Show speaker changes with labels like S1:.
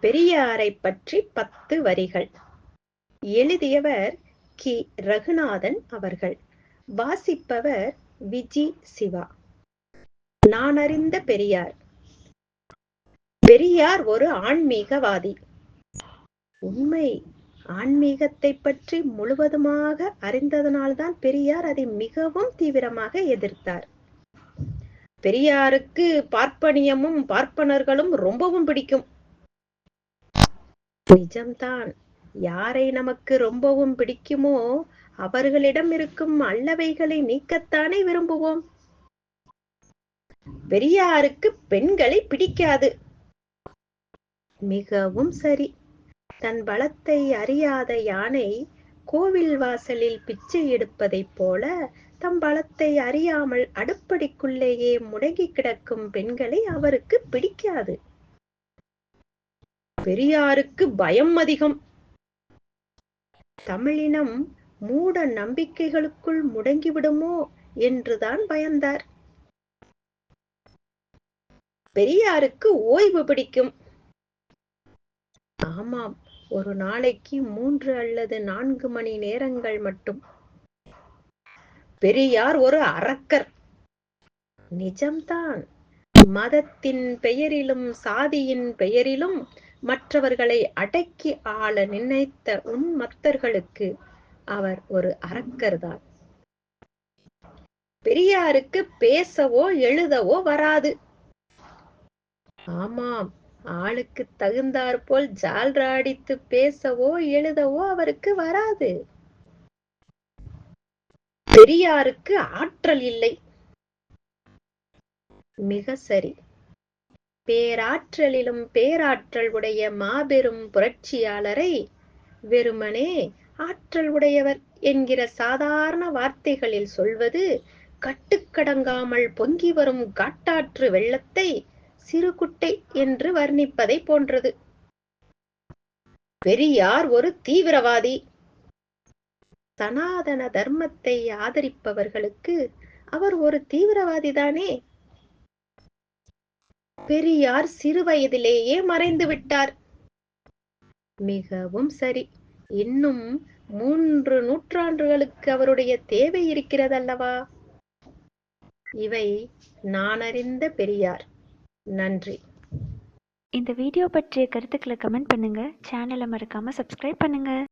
S1: பெரியாரை பற்றி 10 வரிகள். எழுதியவர் கி. ரகுநாதன் அவர்கள். வாசிப்பவர் விஜி சிவா. நான் அறிந்த பெரியார். பெரியார் ஒரு ஆன்மீகவாதி. உண்மை. ஆன்மீகத்தை பற்றி முழுவதுமாக அறிந்ததனால்தான் பெரியார் அதை மிகவும் தீவிரமாக எதிர்த்தார். பெரியாருக்கு பார்ப்பனியமும் பார்ப்பனர்களும் ரொம்பவும் பிடிக்கும். நிஜம்தான். யாரை நமக்கு ரொம்பவும் பிடிக்குமோ அவர்களிடம் இருக்கும் அல்லவைகளை நீக்கத்தானே விரும்புவோம். பெரியாருக்கு பெண்களை பிடிக்காது. மிகவும் சரி. தன் பலத்தை அறியாத யானை கோவில் வாசலில் பிச்சை எடுப்பதைப் போல தம் பலத்தை அறியாமல் அடுப்படிக்குள்ளேயே முடங்கி கிடக்கும் பெண்களை அவருக்கு பிடிக்காது. பெரியாருக்கு பயம் அதிகம். தமிழினம் மூட நம்பிக்கைகளுக்குள் முடங்கிவிடுமோ என்றுதான் பயந்தார். பெரியாருக்கு ஓய்வு பிடிக்கும். ஆமாம், ஒரு நாளைக்கு 3 அல்லது 4 மணி நேரங்கள் மட்டும். பெரியார் ஒரு அரக்கர். நிஜம்தான். மதத்தின் பெயரிலும் சாதியின் பெயரிலும் மற்றவர்களை அடக்கி ஆள நினைத்த உன்மத்தர்களுக்கு அவர் ஒரு அரக்கர்தான். பெரியாருக்கு பேசவோ எழுதவோ வராது. ஆமாம், ஆளுக்கு தகுந்தாற்போல் ஜால்ராடித்து பேசவோ எழுதவோ அவருக்கு வராது. பெரியாருக்கு ஆற்றல் இல்லை. மிக சரி. பேராற்றலிலும் பேராற்றல் உடைய மாபெரும் புரட்சியாளரை வெறுமனே ஆற்றல் உடையவர் என்கிற சாதாரண வார்த்தைகளில் சொல்வது கட்டுக்கடங்காமல் பொங்கி வரும் காட்டாற்று வெள்ளத்தை சிறுகுட்டை என்று வர்ணிப்பதை போன்றது. பெரியார் ஒரு தீவிரவாதி. சனாதன தர்மத்தை ஆதரிப்பவர்களுக்கு அவர் ஒரு தீவிரவாதிதானே. பெரியார் சிறு வயதிலேயே மறைந்து விட்டார். மிகவும் சரி. இன்னும் 3 நூற்றாண்டுகளுக்கு அவருடைய தேவை இருக்கிறதல்லவா? இவை நான் அறிந்த பெரியார். நன்றி.
S2: இந்த வீடியோ பற்றிய கருத்துக்களை கமெண்ட் பண்ணுங்க. சேனலை மறக்காம சப்ஸ்கிரைப் பண்ணுங்க.